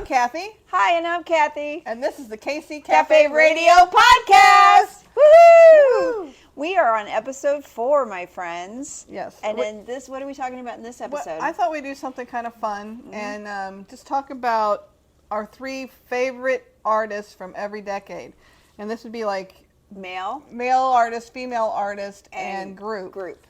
Kathy. Hi, and I'm Kathy. And this is the KC Cafe Radio Podcast. Woohoo! We are on episode 4, my friends. Yes. And in this, what are we talking about in this episode? I thought we'd do something kind of fun and just talk about our 3 favorite artists from every decade. And this would be like male artist, female artist, and group.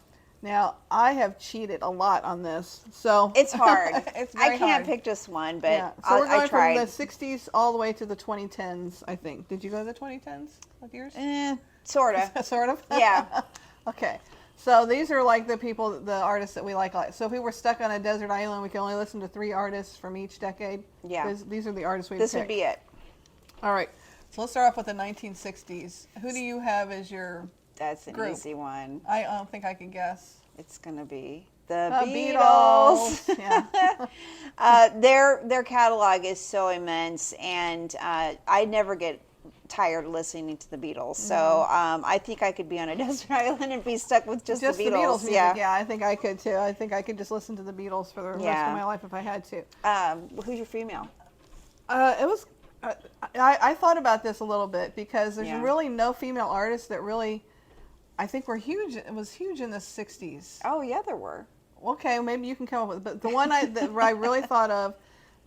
Now, I have cheated a lot on this, so it's hard. It's very I can't hard. pick just one, but yeah. So we're going I tried. from the 60s all the way to the 2010s, I think. Did you go to the 2010s with yours? Sort of. Sort of? Yeah. Okay. So these are like the artists that we like. So if we were stuck on a desert island, we could only listen to 3 artists from each decade. Yeah. These are the artists we This pick. would be it. All right. So let's start off with the 1960s. Who do you have as your That's an group? easy one. I don't think I can guess. It's going to be the Beatles. Yeah. Their catalog is so immense, and I never get tired listening to the Beatles. So I think I could be on a desert island and be stuck with just the Beatles. Music. Yeah, I think I could too. I think I could just listen to the Beatles for the rest of my life if I had to. Who's your female? It was. I thought about this a little bit because there's really no female artists that really, I think, were huge. It was huge in the 60s. Oh yeah, there were. Okay, maybe you can come up with. But the one that I really thought of,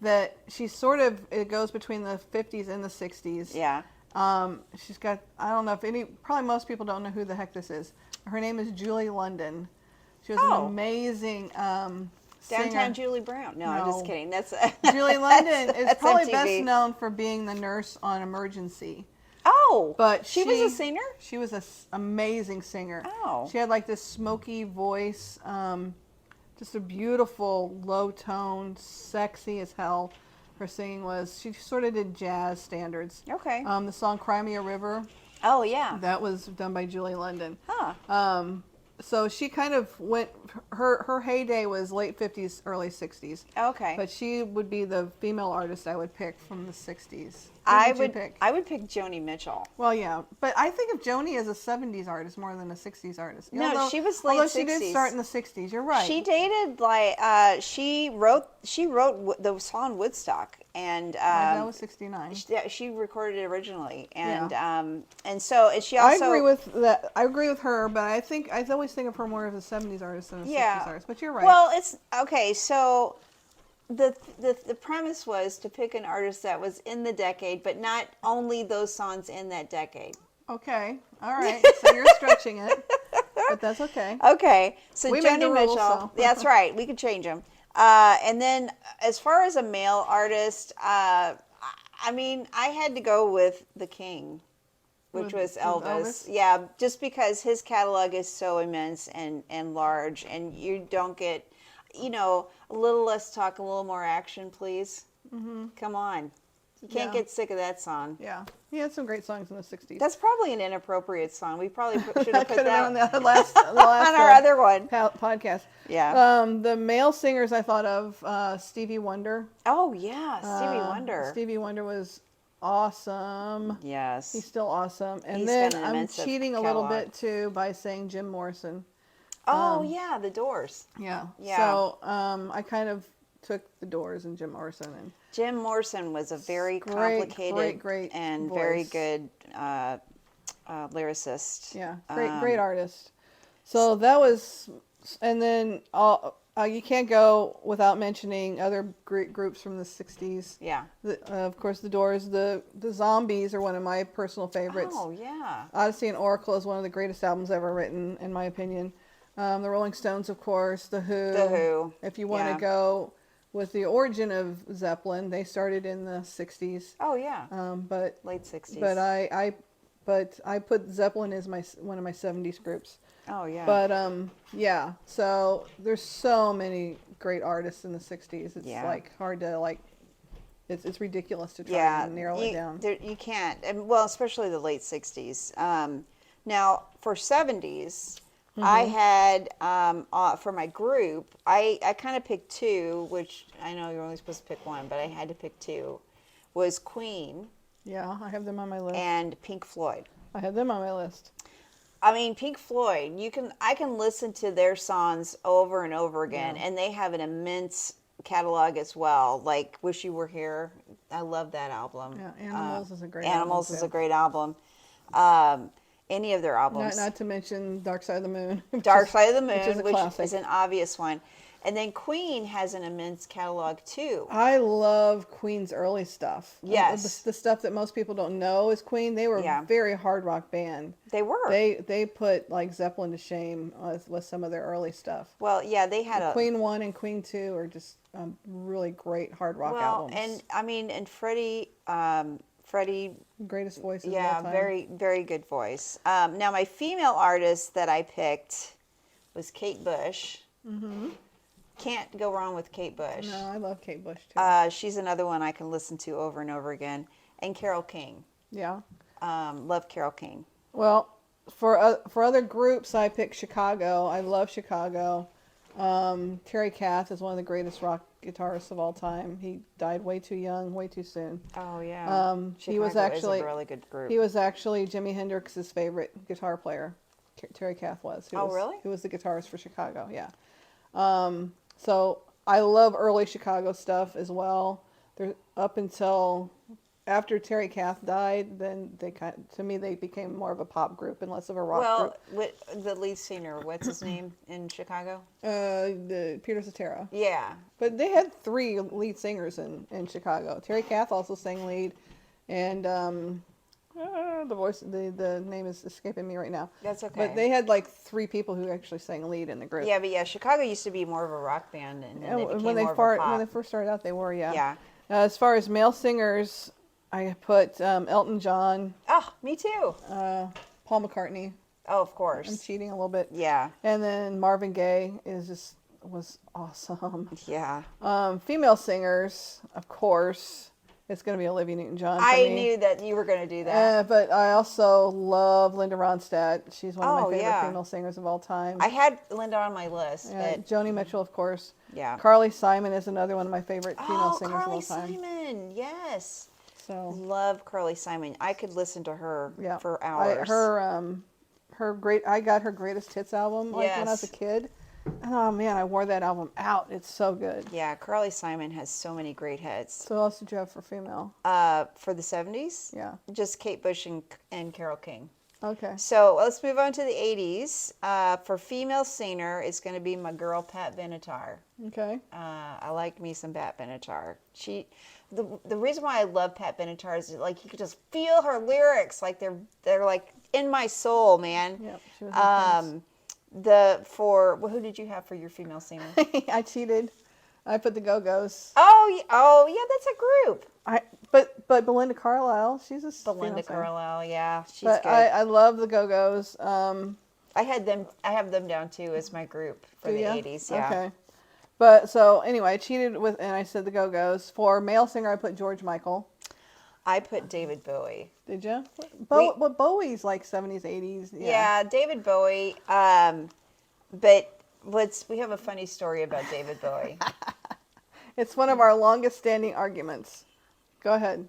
that she sort of, it goes between the 50s and the 60s. Yeah. She's got, I don't know if probably most people don't know who the heck this is. Her name is Julie London. She was an amazing singer. Downtown Julie Brown. No, I'm just kidding. That's Julie London is probably MTV. best known for being the nurse on Emergency. Oh, but she was a singer? She was an amazing singer. Oh. She had like this smoky voice, just a beautiful low tone, sexy as hell. Her singing was, she sort of did jazz standards. Okay. The song Cry Me a River. Oh, yeah. That was done by Julie London. Huh. So she kind of went, her heyday was late 50s, early 60s. Okay. But she would be the female artist I would pick from the 60s. I would pick Joni Mitchell. Well, yeah, but I think of Joni as a 70s artist more than a 60s artist. No, she was late 60s. Although she did start in the 60s, you're right. She dated she wrote the song Woodstock, and that was 69. She recorded it originally, and she also. I agree with that. I agree with her, but I always think of her more as a 70s artist than a 60s artist. But you're right. Well, it's okay. So the premise was to pick an artist that was in the decade, but not only those songs in that decade. Okay. All right. So you're stretching it, but that's okay. Okay. So we made the Joni rules, Mitchell. so. That's right. We could change them. And then as far as a male artist, I mean, I had to go with the King, which was Elvis. Yeah, just because his catalog is so immense and large, and you don't get, a little less talk, a little more action, please. Mm-hmm. Come on. You can't get sick of that song. Yeah. He had some great songs in the 60s. That's probably an inappropriate song. We probably should have put that on the last on our other one. Podcast. Yeah. The male singers I thought of, Stevie Wonder. Oh, yeah. Stevie Wonder. Stevie Wonder was awesome. Yes. He's still awesome. And He's then got an I'm immense cheating a little bit, too, by saying Jim Morrison. Oh, yeah. The Doors. Yeah. Yeah. So I kind of took the Doors and Jim Morrison. And Jim Morrison was a very complicated great and voice. very good lyricist. Yeah, great artist. So that was, and then you can't go without mentioning other great groups from the 60s. Yeah. Of course, the Doors, the Zombies are one of my personal favorites. Oh, yeah. Odyssey and Oracle is one of the greatest albums ever written, in my opinion. The Rolling Stones, of course, The Who. The Who. If you want to go with the origin of Zeppelin, they started in the 60s. Oh, yeah. But late 60s. But I put Zeppelin as one of my 70s groups. Oh, yeah. But yeah. So there's so many great artists in the 60s. It's like hard to it's ridiculous to try and narrow it down. You can't. And, well, especially the late 60s. Now, for 70s, I had, for my group, I kind of picked 2, which I know you're only supposed to pick 1, but I had to pick 2, was Queen. Yeah, I have them on my list. And Pink Floyd. I have them on my list. I mean, Pink Floyd, I can listen to their songs over and over again, and they have an immense catalog as well. Like Wish You Were Here. I love that album. Yeah, Animals is a great Animals album is a too. great album. Um, any of their Not albums. not to mention Dark Side of the Moon, Dark Side of the which is Moon, a which classic. is an obvious one. And then Queen has an immense catalog too. I love Queen's early stuff. Yes. The stuff that most people don't know is Queen. They were a Yeah, very hard rock band. they were. They put like Zeppelin to shame with some of their early stuff. Well, yeah, they had a Queen 1 and Queen 2 are just really great hard rock well, albums. and I mean, and Freddie, Greatest voices of all yeah, time. very, very good voice. Now, my female artist that I picked was Kate Bush. Mm-hmm. Can't go wrong with Kate Bush. No, I love Kate Bush too. She's another one I can listen to over and over again. And Carole King. Yeah. Love Carole King. Well, for other groups, I picked Chicago. I love Chicago. Terry Kath is one of the greatest rock guitarists of all time. He died way too young, way too soon. Oh yeah. He was Chicago actually is a really good group. he was actually Jimi Hendrix's favorite guitar player. Terry Kath was. Really? Who was the guitarist for Chicago? Yeah. So I love early Chicago stuff as well. There up until after Terry Kath died, then to me they became more of a pop group and less of a rock group. The lead singer, what's his name in Chicago? The Peter Cetera. Yeah. But they had 3 lead singers in Chicago. Terry Kath also sang lead, and the name is escaping me right now. That's okay. But they had like 3 people who actually sang lead in the group. Yeah, but yeah, Chicago used to be more of a rock band, and then they became more of a pop. When they first started out, they were, yeah. Yeah. As far as male singers, I put Elton John, Oh, me too. Paul McCartney. Oh, of I'm course. cheating a little bit. Yeah. And then Marvin Gaye was awesome. Yeah. Female singers, of course, it's going to be Olivia Newton-John for I me. knew that you were going to do that. But I also love Linda Ronstadt. She's one of my Oh, favorite yeah. female singers of all time. I had Linda on my list, but Joni Mitchell, of course. yeah. Carly Simon is another one of my favorite female Oh, singers Carly of all time. Simon. Yes. So Love Carly Simon. I could listen to her yeah, for hours. I got her greatest hits album like when I was a Yes. kid. Oh man, I wore that album out. It's so good. Yeah, Carly Simon has so many great hits. So what else did you have for female? For the 70s, Yeah. just Kate Bush and Carole King. Okay. So let's move on to the 80s. For female singer, it's going to be my girl Pat Benatar. Okay. I like me some Pat Benatar. The reason why I love Pat Benatar is like you could just feel her lyrics, like they're like in my soul, man. Yeah. She was intense. Who did you have for your female singer? I cheated. I put the Go-Go's. Oh yeah, that's a group. But Belinda Carlisle, she's a female Belinda singer. Carlisle, yeah, she's But good. I love the Go-Go's. I have them down too as my group for Do the ya? 80s. Yeah. Okay. But so anyway, I cheated and I said the Go-Go's. For male singer, I put George Michael. I put David Bowie. Did you? But Bowie's like 70s, 80s. Yeah, David Bowie. But we have a funny story about David Bowie. It's one of our longest standing arguments. Go ahead.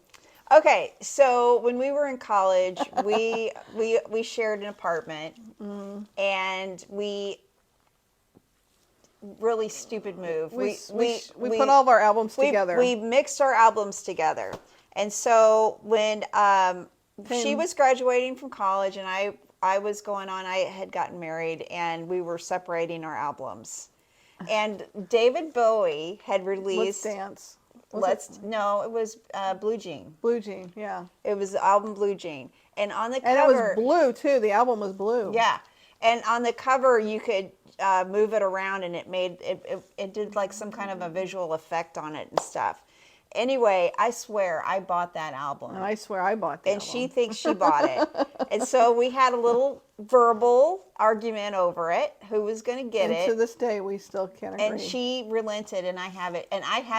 Okay, so when we were in college, we shared an apartment, and really stupid move. We put all of our albums together. We mixed our albums together, and so when she was graduating from college and I was going on, I had gotten married, and we were separating our albums, and David Bowie had released Let's Dance. No, it was Blue Jean. Blue Jean, yeah. It was the album Blue Jean, and on the cover, And it was blue too. The album was blue. yeah, and on the cover you could move it around, and it did like some kind of a visual effect on it and stuff. Anyway, I swear I bought that album, And I swear I bought that. and she thinks she bought it, and so we had a little verbal argument over it, who was going to get And it. to this day, we still can't agree. And she relented, and I have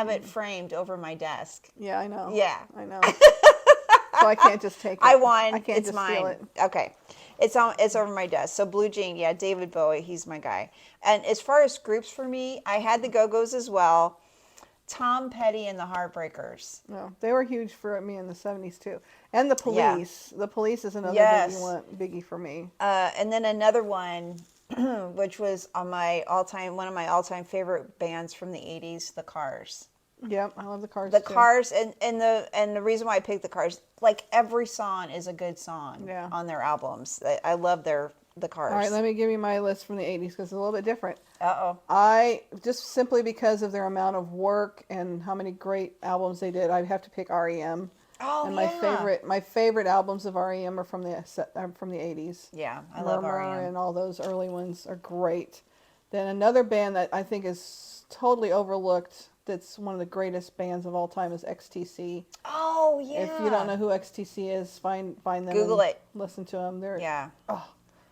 it framed over my desk. Yeah, I know. Yeah. I know. So I can't just take it. I won. I can't It's just mine. steal it. Okay. It's over my desk. So Blue Jean, yeah, David Bowie, he's my guy. And as far as groups for me, I had the Go-Go's as well. Tom Petty and the Heartbreakers. No, they were huge for me in the 70s too. And the Yeah. Police. The Police is another Yes. biggie for me. And then another one, which was on my one of my all-time favorite bands from the 80s, The Cars. Yep, I love the Cars The too. Cars, and the reason why I picked The Cars, like every song is a good song Yeah. on their albums. I love The Cars. All right, let me give you my list from the 80s because it's a little bit different. Uh-oh. I just simply because of their amount of work and how many great albums they did, I have to pick REM. Oh, And yeah. my favorite albums of REM are from the 80s. Yeah, I love Murmur REM. and all those early ones are great. Then another band that I think is totally overlooked, that's one of the greatest bands of all time, is XTC. Oh, yeah. If you don't know who XTC is, find them Google and it. listen to them. Yeah.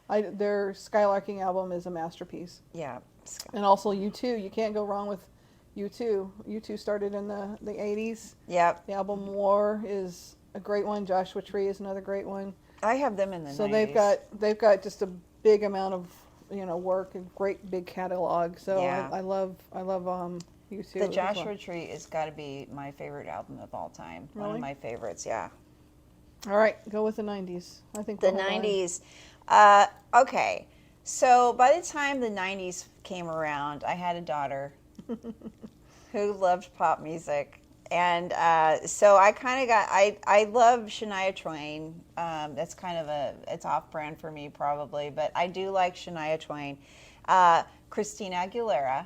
Their Skylarking album is a masterpiece. Yeah. And also U2, you can't go wrong with U2. U2 started in the 80s. Yep. The album War is a great one. Joshua Tree is another great one. I have them in the So 90s. they've got just a big amount of work and great big catalog. So Yeah. I love U2. The as Joshua well. Tree has got to be my favorite album of all time. One Really? of my favorites, yeah. All right, go with the 90s. I think The we'll hold on. 90s. Okay. So by the time the 90s came around, I had a daughter who loved pop music. And so I kind of I love Shania Twain. That's kind of it's off-brand for me probably, but I do like Shania Twain. Christina Aguilera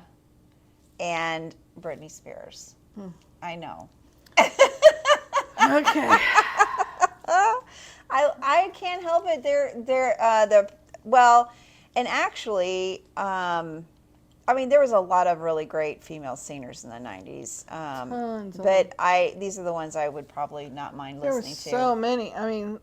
and Britney Spears. I know. Okay. I can't help it. They're well, and actually, I mean, there was a lot of really great female singers in the 90s. Tons of But these are the ones I would probably not mind There were listening to. so many. I mean,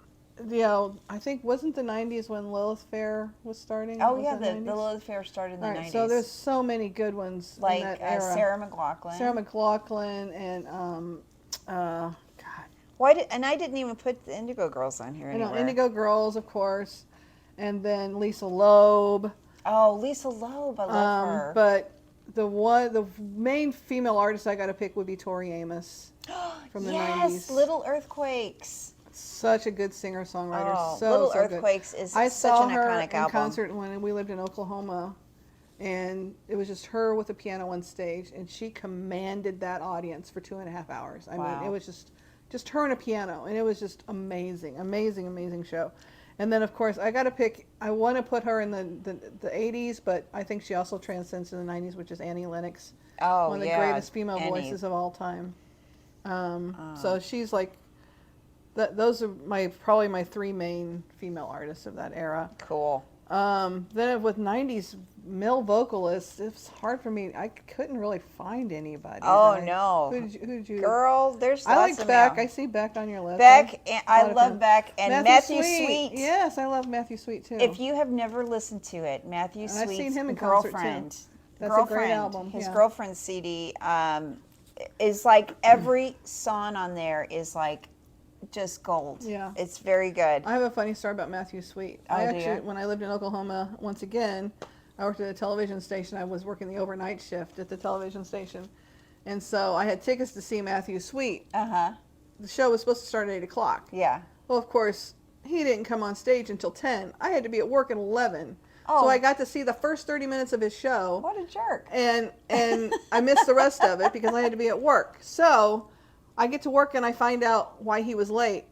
I think wasn't the 90s when Lilith Fair was starting? Oh Was yeah, that the 90s? Lilith Fair started in the All right, 90s. so there's so many good ones like in that era. Sarah McLachlan. Sarah McLachlan and God, And I didn't even put the Indigo Girls on here I know anywhere. Indigo Girls, of course, and then Lisa Loeb. Oh, Lisa Loeb, I love her. But the main female artist I got to pick would be Tori Amos from the yes, 90s. Little Earthquakes. Such a good singer-songwriter. Oh, so Little so Earthquakes good. is I such saw an her iconic in album. concert when we lived in Oklahoma, and it was just her with a piano on stage, and she commanded that audience for 2.5 hours. I Wow. mean, it was just her and a piano, and it was just amazing, amazing, amazing show. And then, of course, I got to pick. I want to put her in the 80s, but I think she also transcends to the 90s, which is Annie Lennox, Oh, one of the yeah. greatest female Annie. voices of all time. So she's like. Those are probably my three main female artists of that era. Cool. Then with 90s male vocalists, it's hard for me. I couldn't really find anybody. Oh, no. Who'd you? Girl, there's I lots like of Beck. male. I see Beck on your list. Beck, I thought of love him. Beck, and Matthew Sweet. Yes, I love Matthew Sweet too. If you have never listened to it, Matthew And I've Sweet's seen him in concert, too. Girlfriend. That's a great album, His yeah. Girlfriend CD is like every song on there is like just gold. Yeah. It's very good. I have a funny story about Matthew Sweet. Oh, I do actually, you? when I lived in Oklahoma, once again, I worked at a television station. I was working the overnight shift at the television station. And so I had tickets to see Matthew Sweet. Uh-huh. The show was supposed to start at 8 o'clock. Yeah. Well, of course, he didn't come on stage until 10. I had to be at work at 11. Oh. So I got to see the first 30 minutes of his show. What a jerk. And I missed the rest of it because I had to be at work. So I get to work and I find out why he was late.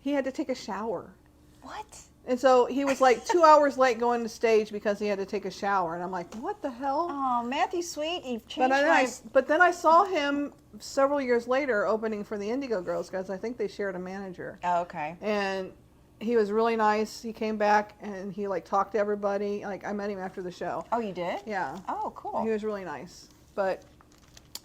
He had to take a shower. What? And so he was like 2 hours late going to stage because he had to take a shower. And I'm like, what the hell? Oh, Matthew Sweet, you've But changed then I saw him several years later opening for the Indigo Girls because I think they shared a manager. Oh, okay. And he was really nice. He came back and he like talked to everybody. Like I met him after the show. Oh, you did? Yeah. Oh, cool. He was really nice. But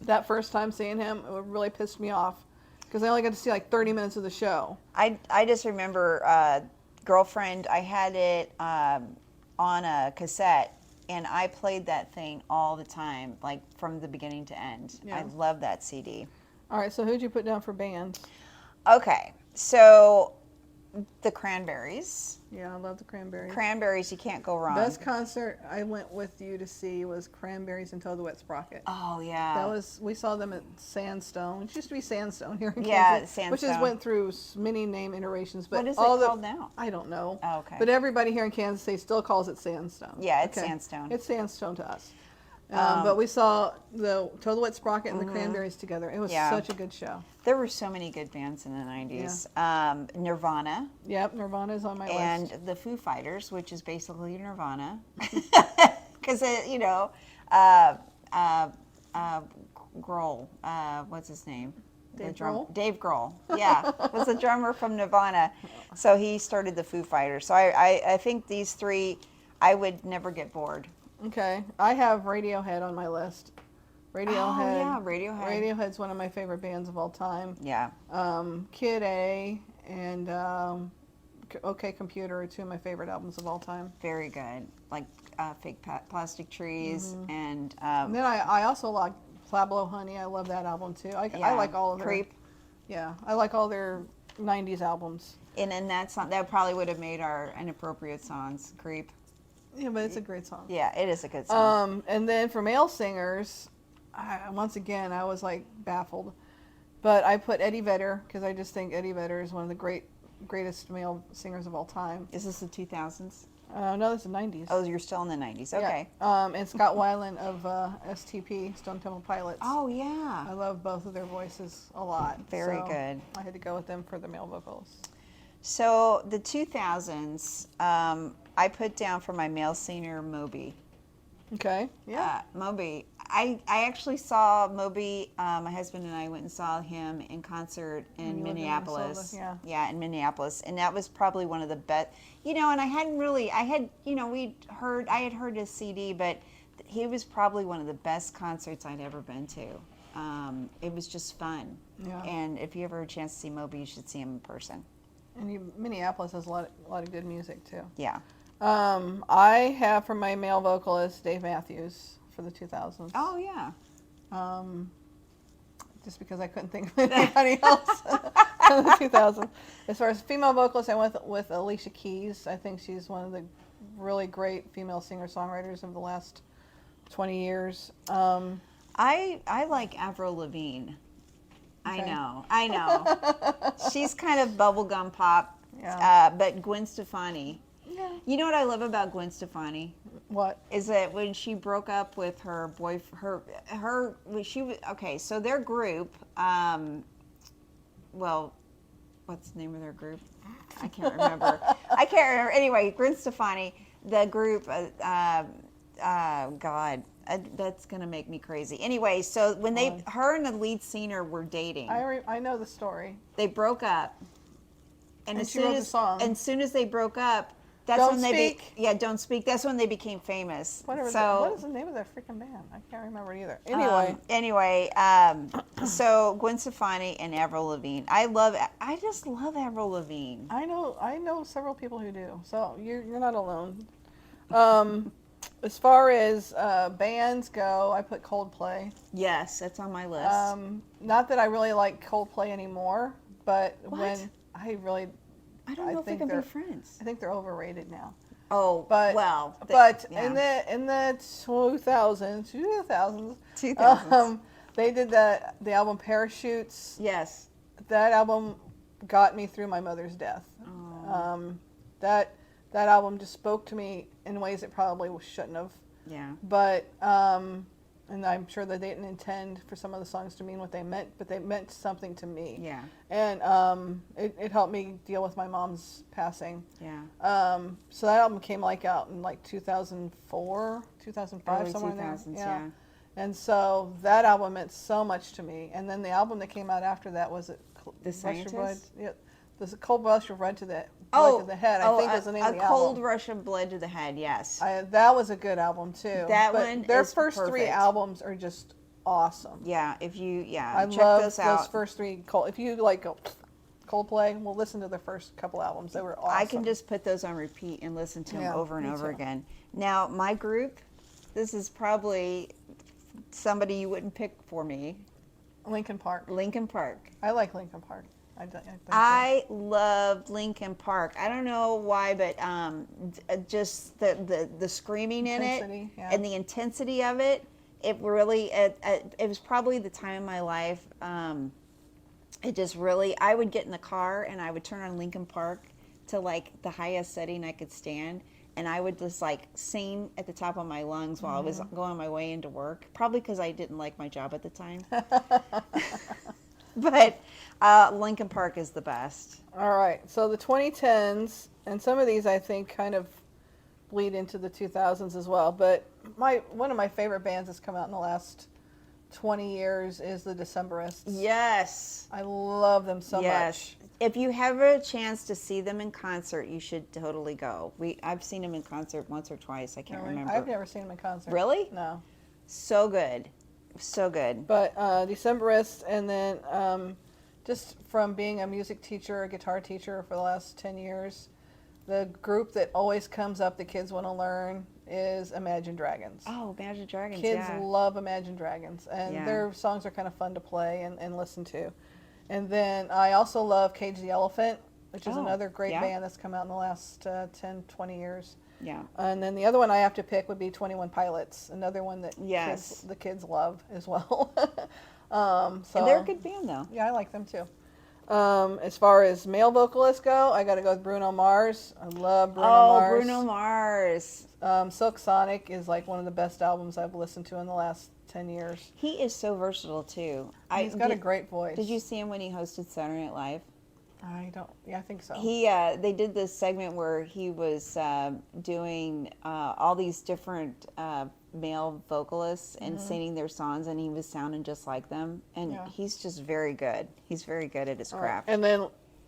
that first time seeing him, it really pissed me off because I only got to see like 30 minutes of the show. I just remember Girlfriend, I had it on a cassette, and I played that thing all the time, like from the beginning to end. Yeah. I love that CD. All right, so who'd you put down for bands? Okay, so The Cranberries. Yeah, I love the Cranberries. Cranberries, you can't go wrong. Best concert I went with you to see was Cranberries and Toad the Wet Sprocket. Oh yeah. We saw them at Sandstone, which used to be Sandstone here in Yeah, Kansas, which Sandstone. has went through many name iterations. But What is it all called now? I don't know. Oh, okay. But everybody here in Kansas City still calls it Sandstone. Yeah, it's Sandstone. It's Sandstone to us. But we saw the Toad the Wet Sprocket and the Mm-hmm. Cranberries together. It was Yeah. such a good show. There were so many good bands in the 90s. Nirvana. Yep, Nirvana's on my And list. the Foo Fighters, which is basically Nirvana. Because, Grohl, what's his name? Dave Grohl? Dave Grohl, yeah, was a drummer from Nirvana. So he started the Foo Fighters. So I think these three, I would never get bored. Okay, I have Radiohead on my list. Radiohead. Oh, yeah, Radiohead. Radiohead's one of my favorite bands of all time. Yeah. Kid A and OK Computer are two of my favorite albums of all time. Very good. Like Fake Plastic Trees and And then I also like Pablo Honey. I love that album too. I like all of their Creep. Yeah, I like all their 90s albums. And then that song, that probably would have made our inappropriate songs, Creep. Yeah, but it's a great song. Yeah, it is a good song. And then for male singers, once again, I was like baffled. But I put Eddie Vedder because I just think Eddie Vedder is one of the greatest male singers of all time. Is this the 2000s? No, this is the 90s. Oh, you're still in the 90s. Okay. Yeah. And Scott Weiland of STP, Stone Temple Pilots. Oh, yeah. I love both of their voices a lot. Very so good. I had to go with them for the male vocals. So the 2000s, I put down for my male singer Moby. Okay. Yeah. Moby. I actually saw Moby. My husband and I went and saw him in concert in you lived in Minneapolis. Minnesota, Yeah, in Minneapolis, and that was probably one of the best. And I hadn't really. I had heard his CD, but he was probably one of the best concerts I'd ever been to. It was just fun. Yeah. And if you ever have a chance to see Moby, you should see him in person. And Minneapolis has a lot of good music too. Yeah. I have for my male vocalist Dave Matthews for the 2000s. Oh yeah. Just because I couldn't think of anybody else in the 2000s. As far as female vocalists, I went with Alicia Keys. I think she's one of the really great female singer-songwriters of the last 20 years. I like Avril Lavigne. Okay. I know. She's kind of bubblegum pop. Yeah. But Gwen Stefani. Yeah. You know what I love about Gwen Stefani? What? Is that when she broke up with her boyfriend, so their group, what's the name of their group? I can't remember. Anyway, Gwen Stefani, the group, that's going to make me crazy. Anyway, so when her and the lead singer were dating, I know the story. they broke up. And she wrote the song. As soon as they broke up, that's Don't when Speak? Don't Speak. That's when they became famous. What is the name of that freaking band? I can't remember either. Anyway, so Gwen Stefani and Avril Lavigne. I just love Avril Lavigne. I know several people who do. So you're not alone. As far as bands go, I put Coldplay. Yes, that's on my list. Not that I really like Coldplay anymore, but What? I don't know if they can be friends. think they're overrated now. Oh, But in the 2000s, they did the album Parachutes. yes. That album got me through my mother's death. Oh. That album just spoke to me in ways it probably shouldn't have. Yeah. But and I'm sure that they didn't intend for some of the songs to mean what they meant, but they meant something to me. Yeah. And it helped me deal with my mom's passing. Yeah. So that album came out in 2004, 2005, Early somewhere 2000s, in there. yeah. And so that album meant so much to me. And then the album that came out after that was The Scientist? Yeah, the Cold Rush of Blood to the Head. I think is the name of the album. A Cold Rush of Blood to the Head. Yes. That was a good album too. Their is first three perfect. albums are just awesome. Yeah. I check love those out. first three. If you like Coldplay, we'll listen to their first couple albums. They were awesome. I can just put those on repeat and listen to them over and over again. Now, my group, this is probably somebody you wouldn't pick for me. Linkin Park. Linkin Park. I like Linkin Park. think so. I loved Linkin Park. I don't know why, but just the screaming Intensity, in it yeah. and the intensity of it. It really it was probably the time in my life. It just really, I would get in the car and I would turn on Linkin Park to like the highest setting I could stand, and I would just like sing at the top of my lungs while I was going on my way into work. Probably because I didn't like my job at the time. But Linkin Park is the best. All right. So the 2010s, and some of these I think kind of bleed into the 2000s as well. But one of my favorite bands that's come out in the last 20 years is the Decemberists. Yes. I love them so much. If you have a chance to see them in concert, you should totally go. I've seen them in concert once or twice. I can't remember. I've never seen them in concert. Really? No. So good. So good. But Decemberists, and then just from being a music teacher, a guitar teacher for the last 10 years, the group that always comes up the kids want to learn is Imagine Dragons. Oh, Imagine Dragons, Kids love Imagine Dragons, and Yeah. their songs are kind of fun to play and listen to. And then I also love Cage the Elephant, which is another great band that's come out in the last 10, 20 years. Yeah. And then the other one I have to pick would be 21 Pilots, another one that Yes. the kids love as well. And they're a good band, though. Yeah, I like them too. As far as male vocalists go, I got to go with Bruno Mars. I love Bruno Mars. Oh, Bruno Mars. Silk Sonic is like one of the best albums I've listened to in the last 10 years. He is so versatile, too. He's got a great voice. Did you see him when he hosted Saturday Night Live? I think so. They did this segment where he was doing all these different male vocalists and singing their songs, and he was sounding just like them. And he's just very good. He's very good at his craft. And then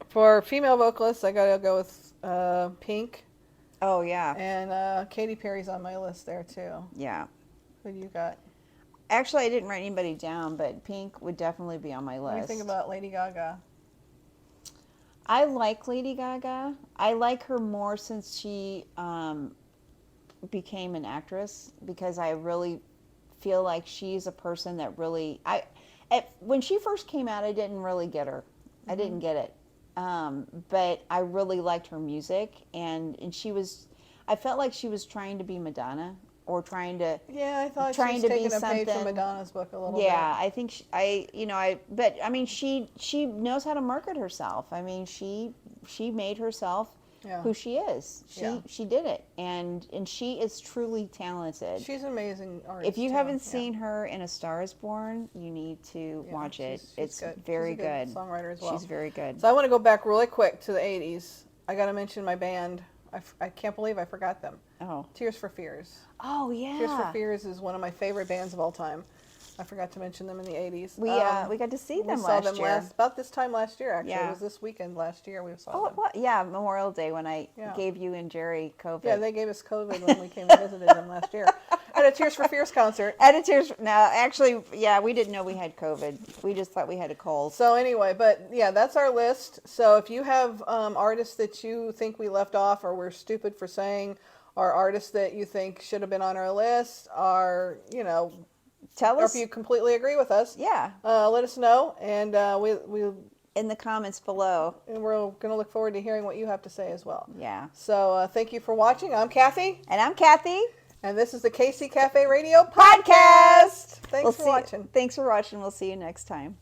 for female vocalists, I got to go with Pink. Oh, yeah. And Katy Perry's on my list there, too. Yeah. Who do you got? Actually, I didn't write anybody down, but Pink would definitely be on my list. What do you think about Lady Gaga? I like Lady Gaga. I like her more since she became an actress, because I really feel like she's a person that really when she first came out, I didn't really get her. I didn't get it. But I really liked her music, and I felt like she was trying to be Madonna, or trying to I thought she was taking a page from Madonna's book a little bit. Yeah, I think but I mean, she knows how to market herself. I mean, she made herself who she is. She did it, and she is truly talented. She's an amazing artist. If you haven't seen her in A Star Is Born, you need to watch it. It's good. very She's a good songwriter as well. She's very good. So I want to go back really quick to the 80s. I got to mention my band. I can't believe I forgot them. Oh. Tears for Fears. Oh, yeah. Tears for Fears is one of my favorite bands of all time. I forgot to mention them in the 80s. We got to see them last year. About this time last year, actually. Yeah. It was this weekend last year we saw them. What? Yeah, Memorial Day, when I gave you and Jerry COVID. Yeah, they gave us COVID when we came and visited them last year. At a Tears for Fears concert. No, actually, we didn't know we had COVID. We just thought we had a cold. So anyway, but yeah, that's our list. So if you have artists that you think we left off, or we're stupid for saying, or artists that you think should have been on our list, or, tell us. Or if you completely agree with us, let us know, and we in the comments below. And we're going to look forward to hearing what you have to say as well. Yeah. So thank you for watching. I'm Kathy. And I'm Kathy. And this is the KC Cafe Radio Podcast. Thanks for watching. Thanks for watching. We'll see you next time.